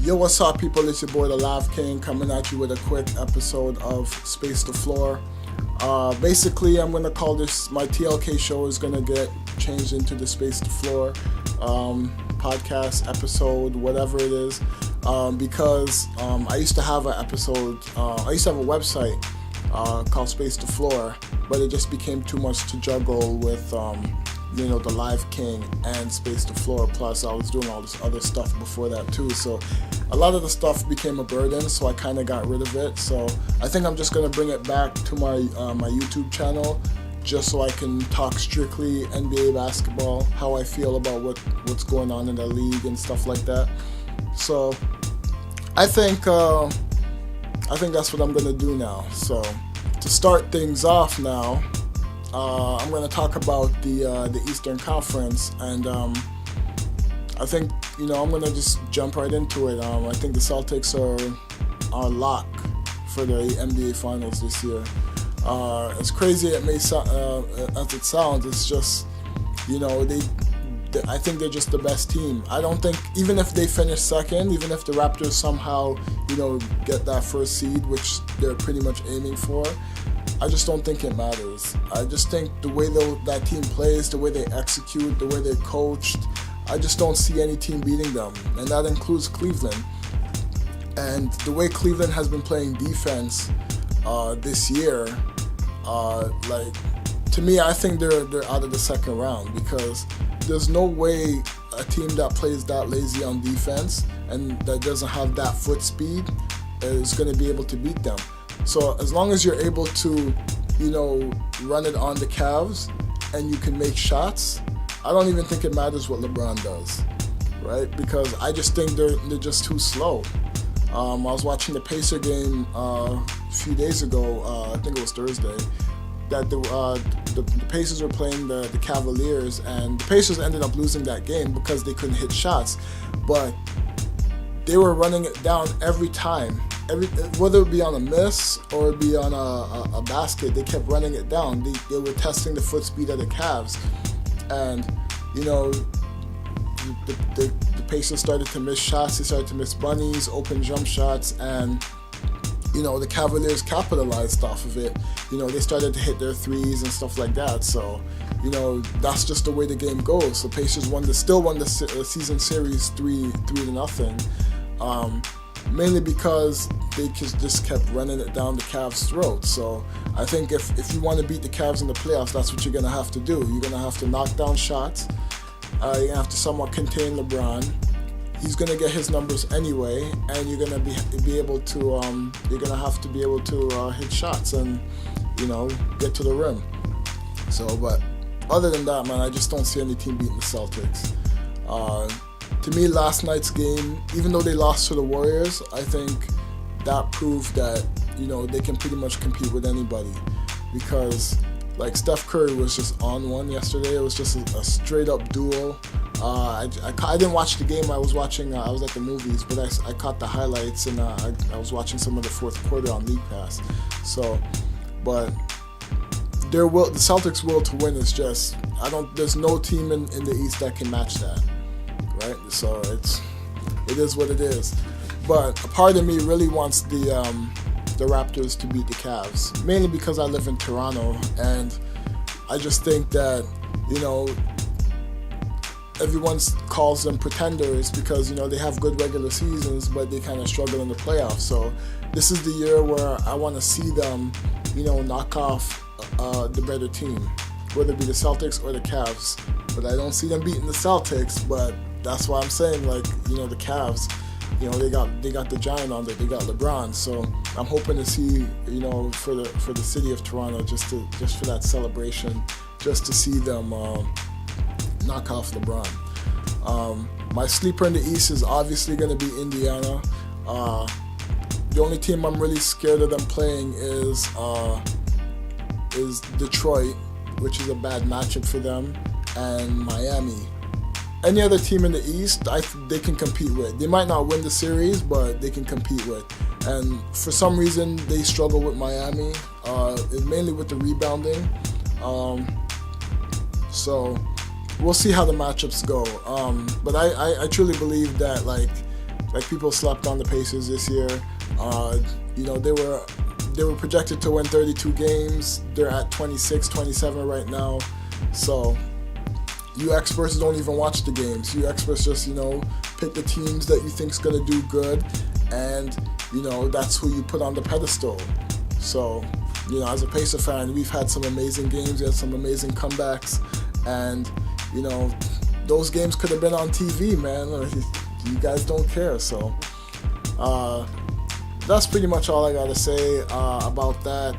Yo, what's up, people? It's your boy, ThaLiveKing, coming at you with a quick episode of SpaceTheFloor. Basically, I'm gonna call this my TLK show is gonna get changed into the SpaceTheFloor podcast episode, whatever it is, because I used to have an episode. I used to have a website called SpaceTheFloor, but it just became too much to juggle with ThaLiveKing and SpaceTheFloor. Plus, I was doing all this other stuff before that too, so a lot of the stuff became a burden, so I kind of got rid of it. So I think I'm just gonna bring it back to my my YouTube channel, just so I can talk strictly NBA basketball, how I feel about what's going on in the league and stuff like that. So I think that's what I'm gonna do now. So to start things off now, I'm going to talk about the Eastern Conference, and I think I'm going to just jump right into it. I think the Celtics are lock for the NBA Finals this year. As crazy as it sounds, it's just I think they're just the best team. I don't think, even if they finish second, even if the Raptors somehow get that first seed, which they're pretty much aiming for, I just don't think it matters. I just think the way that team plays, the way they execute, the way they're coached, I just don't see any team beating them, and that includes Cleveland. And the way Cleveland has been playing defense this year, to me, I think they're out of the second round, because there's no way a team that plays that lazy on defense and that doesn't have that foot speed is going to be able to beat them. So as long as you're able to, run it on the Cavs and you can make shots, I don't even think it matters what LeBron does, right? Because I just think they're just too slow. I was watching the Pacer game a few days ago, I think it was Thursday, that the Pacers were playing the Cavaliers, and the Pacers ended up losing that game because they couldn't hit shots, but they were running it down every time. Whether it be on a miss or it be on a basket, they kept running it down. They were testing the foot speed of the Cavs, and the Pacers started to miss shots. They started to miss bunnies, open jump shots, and the Cavaliers capitalized off of it. They started to hit their threes and stuff like that. So that's just the way the game goes. So Pacers still won the season series 3-0. Mainly because they just kept running it down the Cavs' throats. So I think if you want to beat the Cavs in the playoffs, that's what you're going to have to do. You're going to have to knock down shots. You're going to have to somewhat contain LeBron. He's going to get his numbers anyway, and you're going to be able to you're going to have to be able to hit shots and get to the rim. So, but other than that, man, I just don't see any team beating the Celtics. To me, last night's game, even though they lost to the Warriors, I think that proved that, they can pretty much compete with anybody. Because, Steph Curry was just on one yesterday. It was just a straight-up duel. I didn't watch the game. I was at the movies, but I caught the highlights, and I was watching some of the fourth quarter on League Pass. So, but the Celtics' will to win is just, there's no team in the East that can match that. Right, so it is what it is. But a part of me really wants the Raptors to beat the Cavs, mainly because I live in Toronto, and I just think that everyone calls them pretenders because they have good regular seasons, but they kind of struggle in the playoffs. So this is the year where I want to see them knock off the better team, whether it be the Celtics or the Cavs. But I don't see them beating the Celtics, but that's why I'm saying, the Cavs, they got the giant on there, they got LeBron. So I'm hoping to see, for the city of Toronto, just for that celebration, just to see them knock off LeBron. My sleeper in the East is obviously going to be Indiana. The only team I'm really scared of them playing is Detroit, which is a bad matchup for them, and Miami. Any other team in the East, they can compete with. They might not win the series, but they can compete with. And for some reason, they struggle with Miami, mainly with the rebounding. So we'll see how the matchups go. But I truly believe that Like, people slept on the Pacers this year. You know, they were projected to win 32 games. They're at 26, 27 right now. So you experts don't even watch the games. You experts just, you know, pick the teams that you think's gonna do good, and you know, that's who you put on the pedestal. So, you know, as a Pacer fan, we've had some amazing games, we had some amazing comebacks, and you know, those games could have been on TV, man. You guys don't care. So that's pretty much all I gotta say about that.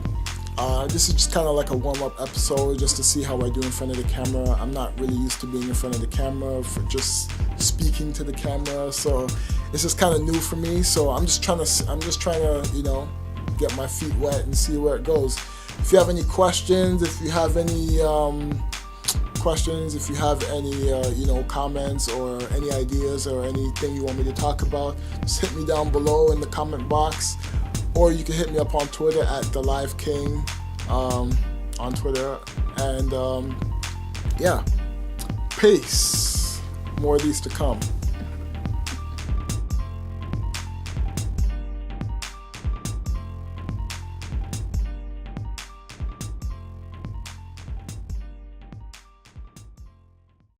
This is just kind of like a warm-up episode, just to see how I do in front of the camera. I'm not really used to being in front of the camera, for just speaking to the camera, so it's just kind of new for me. So I'm just trying to, you know, get my feet wet and see where it goes. If you have any questions, if you have any you know, comments or any ideas or anything you want me to talk about, just hit me down below in the comment box. Or you can hit me up on Twitter at ThaLiveKing on Twitter. And yeah, peace. More of these to come.